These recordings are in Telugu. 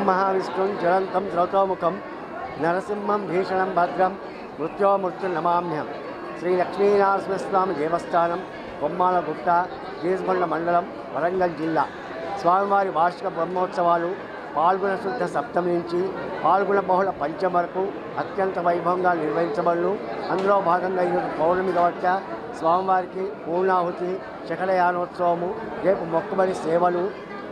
महाविष्णुं ज्वलन्तं द्रौतमुखं नरसिंहं भीषणं भद्रं मृत्युर्नमाम्यहं श्री लक्ष्मीनरसिंहस्वामी देवस्थानं కొమ్మాలగుట్ట గీసుగొండ మండలం వరంగల్ జిల్లా స్వామివారి వార్షిక బ్రహ్మోత్సవాలు పాల్గొన శుద్ధ సప్తమి నుంచి పాల్గొన బహుళ పంచమి వరకు అత్యంత వైభవంగా నిర్వహించబడును. అందులో భాగంగా ఈరోజు పౌర్ణమి కాబట్టి స్వామివారికి పూర్ణాహుతి శకలయానోత్సవము, రేపు మొక్కుబడి సేవలు,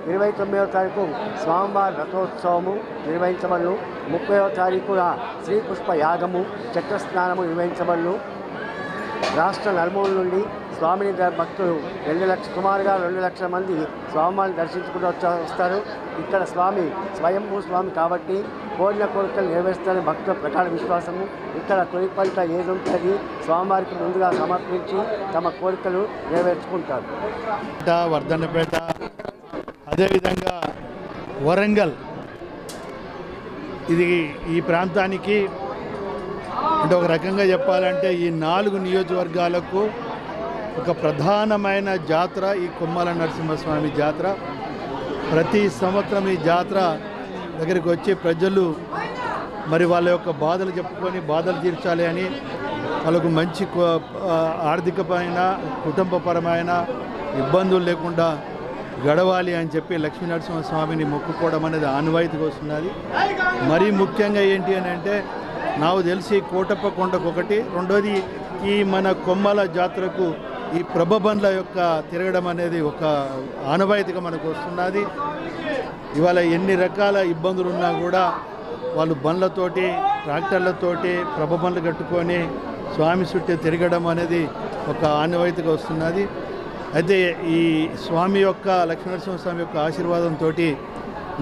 29వ తారీఖు స్వామివారి రథోత్సవము నిర్వహించబడును. 30వ తారీఖున శ్రీపుష్ప యాగము చక్రస్నానము నిర్వహించబడును. రాష్ట్ర నలుమూల నుండి స్వామిని భక్తులు సుమారుగా 2 లక్షల మంది స్వామివారిని దర్శించుకుంటూ వస్తారు. ఇక్కడ స్వామి స్వయంభూ స్వామి కాబట్టి కోరిన కోరికలు నెరవేరుస్తారని భక్తుల ప్రగాఢ విశ్వాసము. ఇక్కడ తొలి పంట ఏది ఉంటుంది స్వామివారికి ముందుగా సమర్పించి తమ కోరికలు నెరవేర్చుకుంటారు. వర్ధన్నపేట, అదేవిధంగా వరంగల్, ఇది ఈ ప్రాంతానికి అంటే ఒక రకంగా చెప్పాలంటే ఈ 4 నియోజకవర్గాలకు ఒక ప్రధానమైన జాతర ఈ కొమ్మాల నరసింహస్వామి జాతర. ప్రతి సంవత్సరం ఈ జాతర దగ్గరికి వచ్చి ప్రజలు మరి వాళ్ళ యొక్క బాధలు చెప్పుకొని బాధలు తీర్చాలి అని, వాళ్ళకు మంచి ఆర్థికపరమైన కుటుంబపరమైన ఇబ్బందులు లేకుండా గడవాలి అని చెప్పి లక్ష్మీ నరసింహస్వామిని మొక్కుకోవడం అనేది ఆనవాయితీగా వస్తున్నది. మరీ ముఖ్యంగా ఏంటి అని అంటే నాకు తెలిసి కోటప్ప కొండకు ఒకటి, రెండోది ఈ మన కొమ్మల జాతరకు ఈ ప్రభబండ్ల యొక్క తిరగడం అనేది ఒక ఆనవాయితీగా మనకు వస్తున్నది. ఇవాళ ఎన్ని రకాల ఇబ్బందులు ఉన్నా కూడా వాళ్ళు బండ్లతోటి ట్రాక్టర్లతోటి ప్రభబండ్లు కట్టుకొని స్వామి చుట్టూ తిరగడం అనేది ఒక ఆనవాయితీగా వస్తున్నది. అయితే ఈ స్వామి యొక్క లక్ష్మీనరసింహస్వామి యొక్క ఆశీర్వాదంతో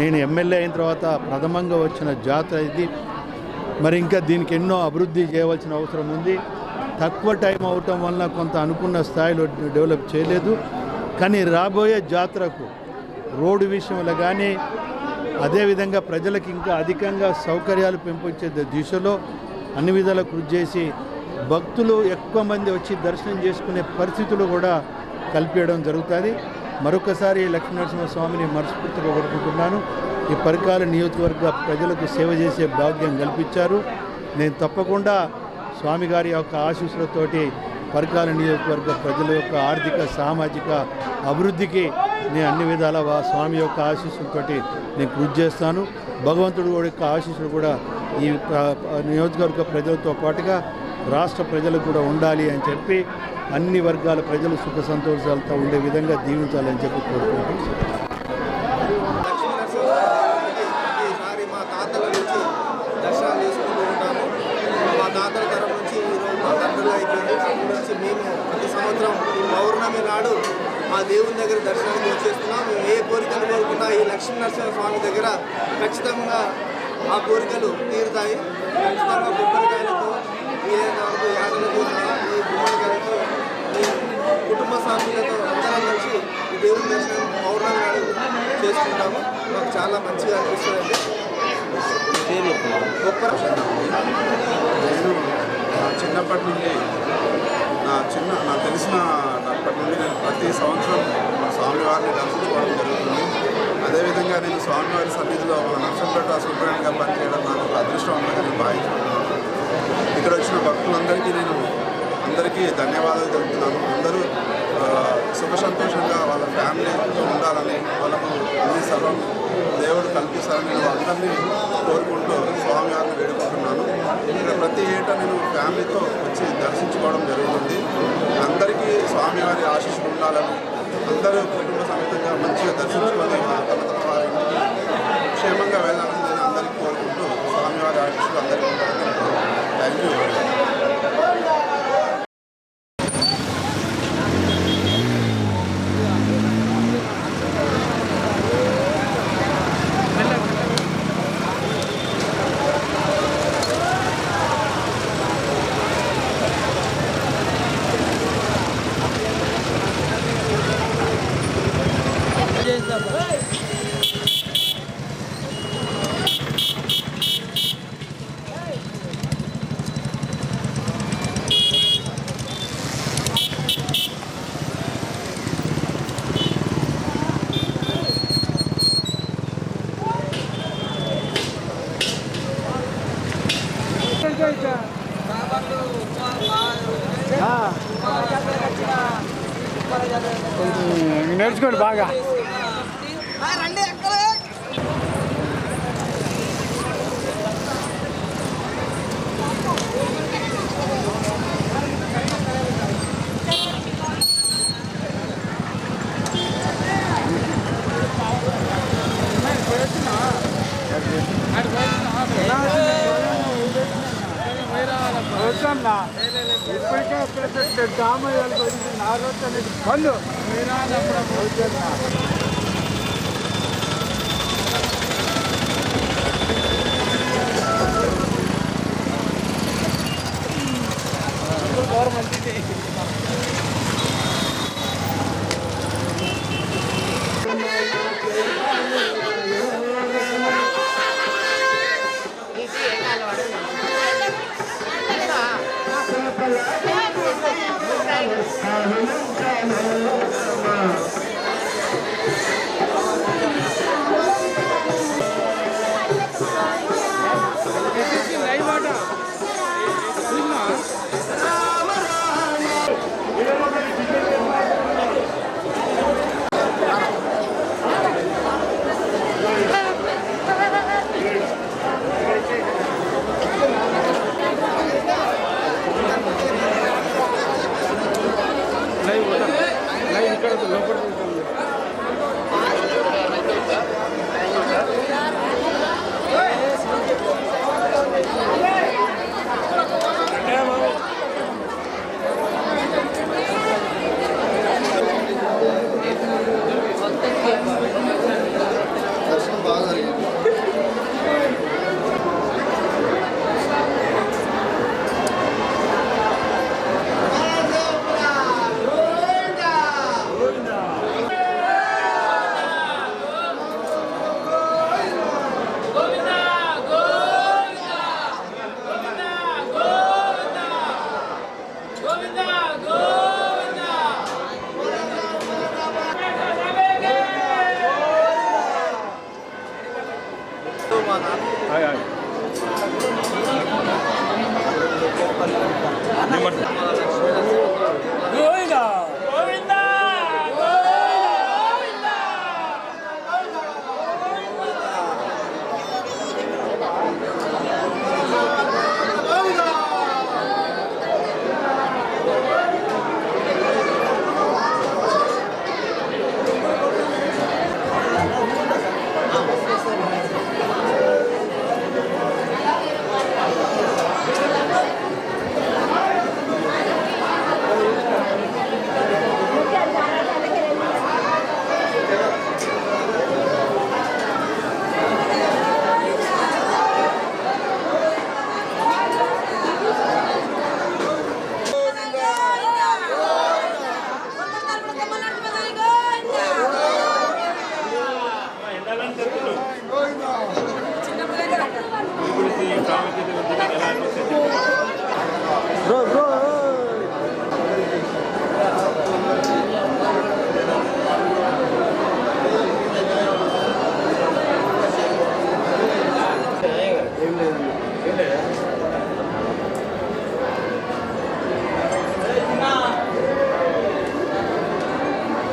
నేను ఎమ్మెల్యే అయిన తర్వాత ప్రథమంగా వచ్చిన జాతర ఇది. మరి ఇంకా దీనికి ఎన్నో అభివృద్ధి చేయవలసిన అవసరం ఉంది. తక్కువ టైం అవటం వలన కొంత అనుకున్న స్థాయిలో డెవలప్ చేయలేదు. కానీ రాబోయే జాతరకు రోడ్డు విషయంలో కానీ అదేవిధంగా ప్రజలకు ఇంకా అధికంగా సౌకర్యాలు పెంపొంచే దిశలో అన్ని విధాలా కృషి చేసి భక్తులు ఎక్కువ మంది వచ్చి దర్శనం చేసుకునే పరిస్థితులు కూడా కల్పించడం జరుగుతుంది. మరొకసారి లక్ష్మీనరసింహస్వామిని మనస్ఫూర్తిగా కోరుకుంటున్నాను. ఈ పరికాల నియోజకవర్గ ప్రజలకు సేవ చేసే భాగ్యం కల్పించారు. నేను తప్పకుండా స్వామి గారి యొక్క ఆశీస్సులతోటి పరికాల నియోజకవర్గ ప్రజల యొక్క ఆర్థిక సామాజిక అభివృద్ధికి నేను అన్ని విధాల స్వామి యొక్క ఆశీస్సులతోటి నేను కృషి చేస్తాను. భగవంతుడు యొక్క ఆశీస్సులు కూడా ఈ నియోజకవర్గ ప్రజలతో పాటుగా రాష్ట్ర ప్రజలకు కూడా ఉండాలి అని చెప్పి అన్ని వర్గాల ప్రజలు సుఖ సంతోషాలతో ఉండే విధంగా దీవించాలని చెప్పి కోరుకుంటున్నాను. మా తాతల నుంచి దర్శనాలు చేసుకుంటూ ఉంటాము. మా తాతల తరం నుంచి ఈరోజు మా తండ్రులు అయిపోయింది. అప్పటి నుంచి మేము ప్రతి సంవత్సరం ఈ పౌర్ణమి నాడు మా దేవుని దగ్గర దర్శనానికి వచ్చేస్తున్నాం. మేము ఏ కోరికలు కోరుకున్నా ఈ లక్ష్మీనరసింహ స్వామి దగ్గర ఖచ్చితంగా ఆ కోరికలు తీరుతాయి. ఖచ్చితంగా కొబ్బరికాయలతో యాదలతో ఈ గుమ్మడికాయలతో ఈ కుటుంబ సభ్యులతో అందరం కలిసి ఈ దేవుని దర్శనం పౌర్ణమి నాడు చేసుకుంటాము. మాకు చాలా మంచిగా అనిపిస్తుంది. నేను చిన్నప్పటి నుండి నాకు తెలిసినప్పటి నుండి నేను ప్రతి సంవత్సరం స్వామివారిని దర్శించుకోవడం జరుగుతుంది. అదేవిధంగా నేను స్వామివారి సన్నిధిలో ఒక నర్సంపేట సూపరింటెండెంట్గా పనిచేయడం నాకు ఒక అదృష్టవంతంగా నేను భావించుకుంటున్నాను. ఇక్కడ వచ్చిన భక్తులందరికీ అందరికీ ధన్యవాదాలు తెలుపుతున్నాను. అందరూ సుఖ సంతోషంగా వాళ్ళ ఫ్యామిలీతో ఉండాలని, వాళ్ళకు అన్ని సర్వం దేవుడు కల్పిస్తారని నేను అందరినీ కోరుకుంటూ స్వామివారిని వేడుకుంటున్నాను. ఇక్కడ ప్రతి ఏటా నేను ఫ్యామిలీతో వచ్చి దర్శించుకోవడం జరుగుతుంది. అందరికీ స్వామివారి ఆశీస్సులు ఉండాలని, అందరూ కుటుంబ సమేతంగా మంచిగా దర్శించుకొని తమ వారి క్షేమంగా వెళ్ళాలని నేను అందరికీ కోరుకుంటూ స్వామివారి ఆశీస్సులు అందరికీ ఉండాలని థ్యాంక్ యూ. నేర్చుకోండి బాగా. వచ్చాను ఇప్పటికే ఇక్కడ డామయ్యాలకు వచ్చి నా రోజు అనేది బంధు వచ్చాను.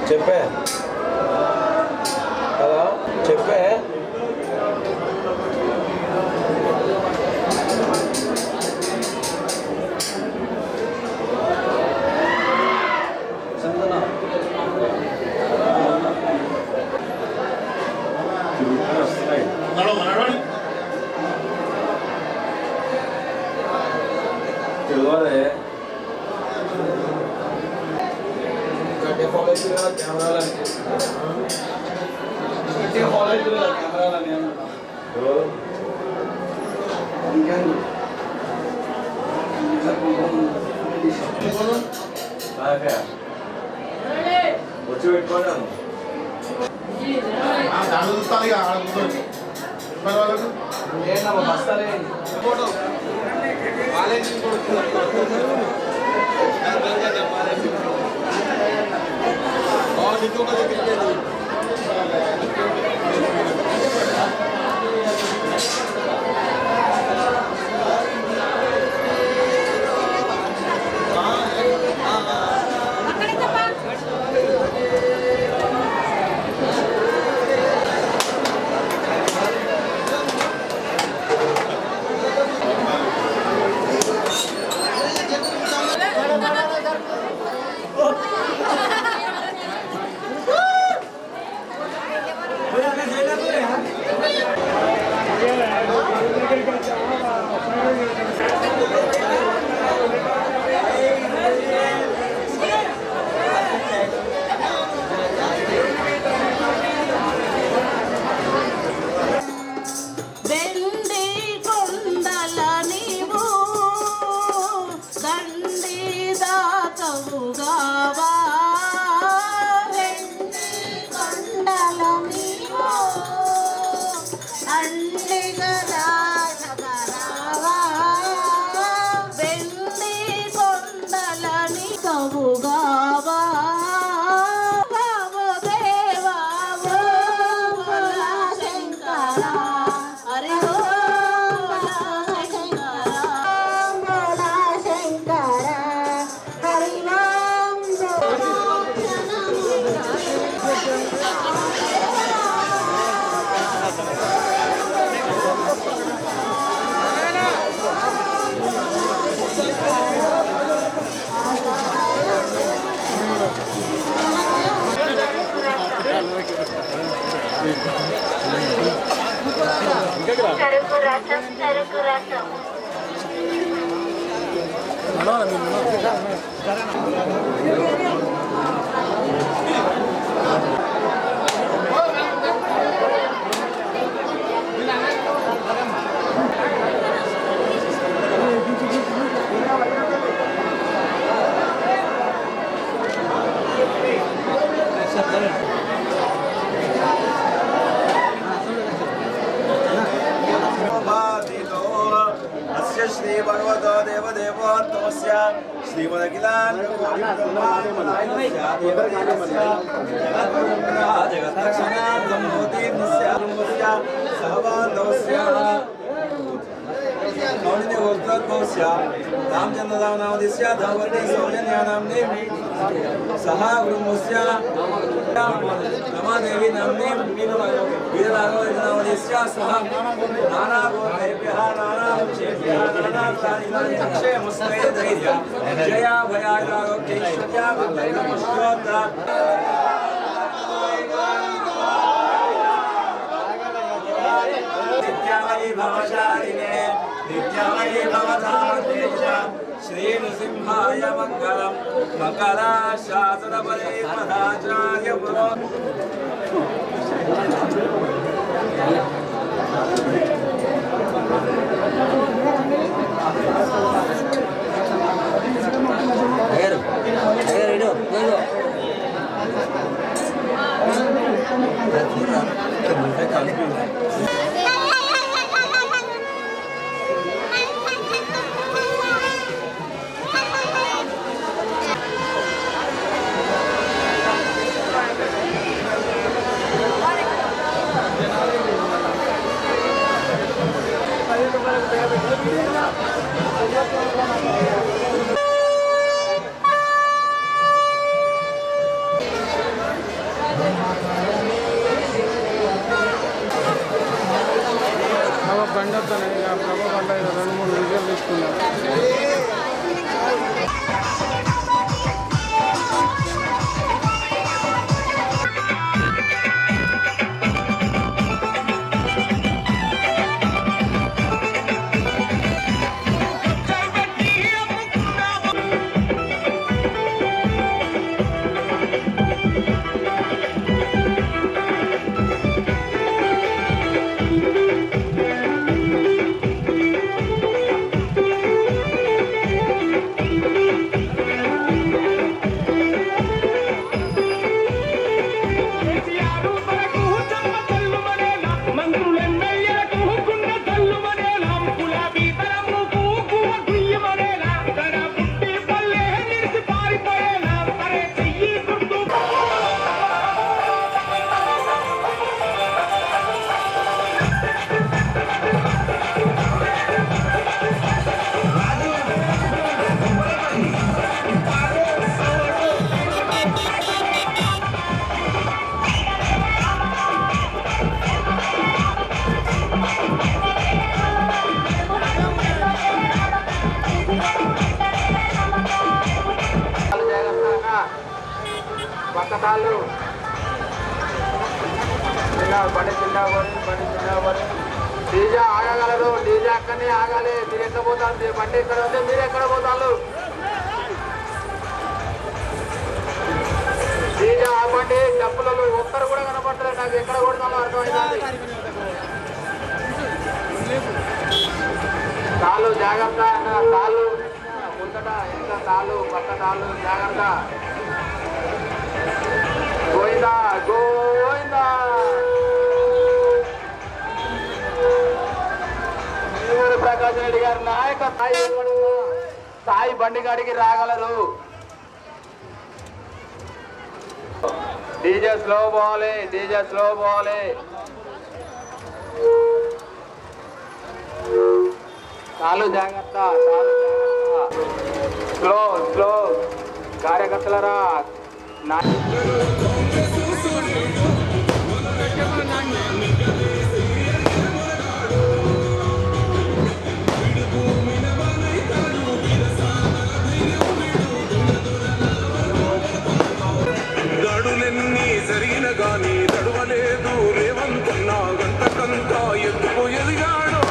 చెప్పే హలో చెప్పే వచ్చి పెట్టుకోండి బస్తాలే రసం చెరుకు రసం श्री भगवतो देवदेवोत्तमस्य श्रीमदखिलाण्ड रामचंद्रनामस्य धवती सौजन्यानाम्नि सह ब्रह्मस्य रमादेवी नाम्नि वीरराघवस्य सह नानागोत्रेभ्यः नानावंशेभ्यः नानाप्राणिनां क्षयमुस्ते धैर्य जया भयारोग्यैश्वर्या भक्तिर्नमस्योत्तरा नित्यामयी भवशालिने नित्यामयी भवधामतेज श्री नृसिंहाय मंगलम मंगलाशासनबले पदाचार्य पुरो డీజే ఆగగలరు, డీజే అక్కడనే ఆగాలి. మీరు ఎక్కడ పోతారు? బండి ఎక్కడ ఉంది, మీరు ఎక్కడ పోతారు? డీజే ఆపండి. డబ్బులలో ఒక్కరు కూడా కనపడతారు. నాకు ఎక్కడ కొడతాలో అర్థమైంది. తాళ్ళు జాగ్రత్త, తాళ్ళు ముందట ఎంత తాళ్ళు, పక్క తాళ్ళు జాగ్రత్త. గోయిందా గోయిందా. ప్రకాశ్ రెడ్డి గారి నాయక సాయి బండి గాడికి రాగలరు. డీజే స్లో పోవాలి, డీజే స్లో పోవాలి. చాలు జాగ్రత్త, చాలు జాగ్రత్త. Slow slow కార్యకర్తలరా. గడులెన్ని జరిగిన గాని తడవలేదు రేవంతన్నా గంతకంతా ఎందుకు ఎదిగాడో.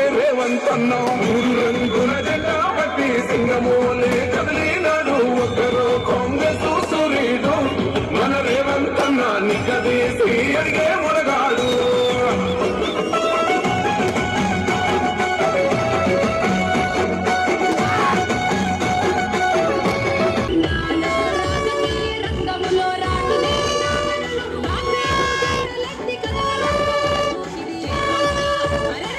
రేవంతన్నా మూడు రంగుల జెండా పట్టి సింగమోలే కదిలినాడు ఒక్కరు కాంగ్రెస్ సూర్యుడు మన రేవంతన్నా నిగ్గదీసి అడిగే మునగాడు అరే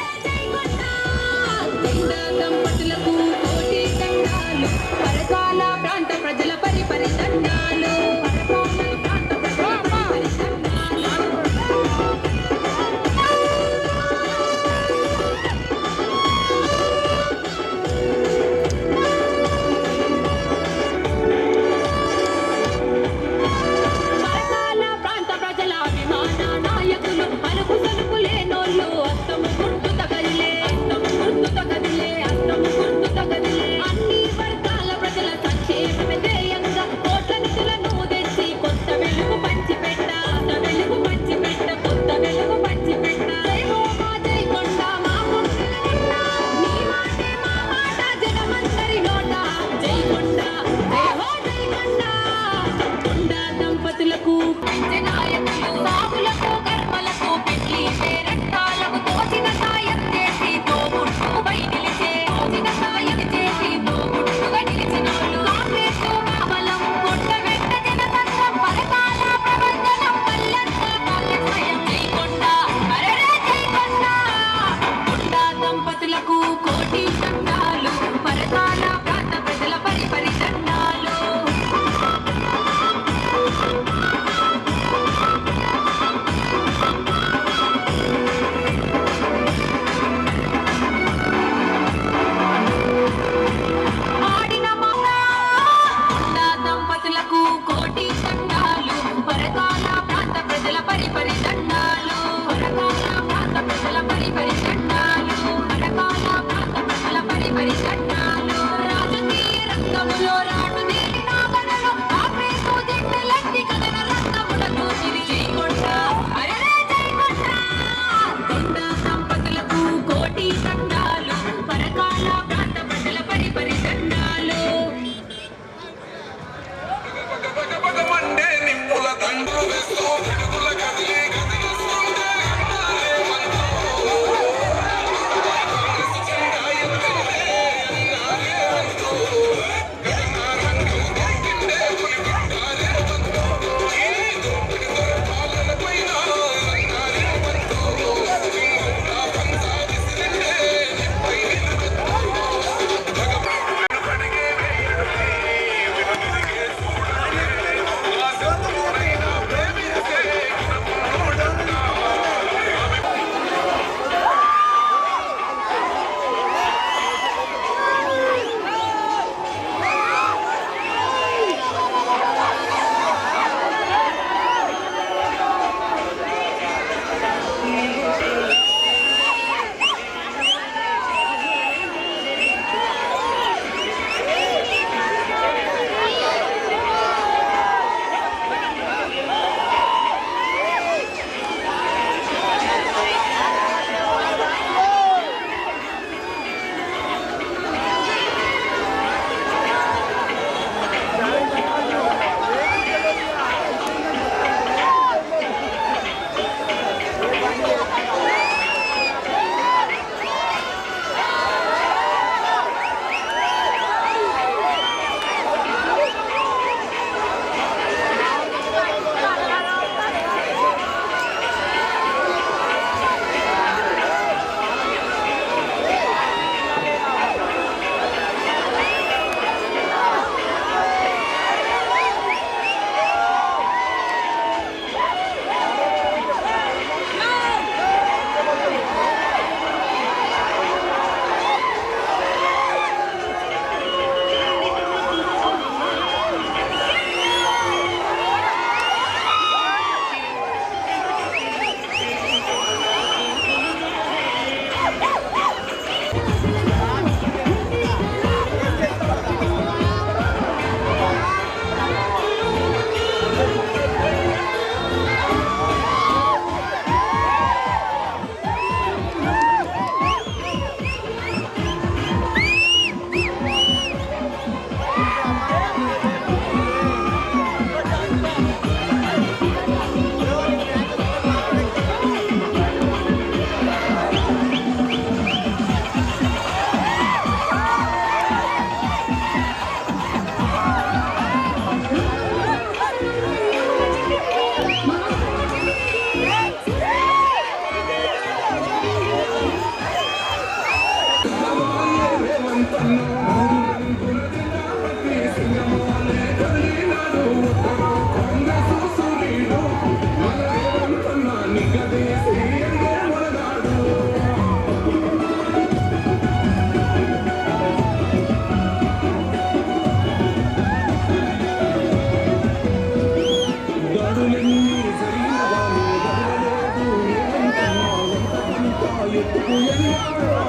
ఆ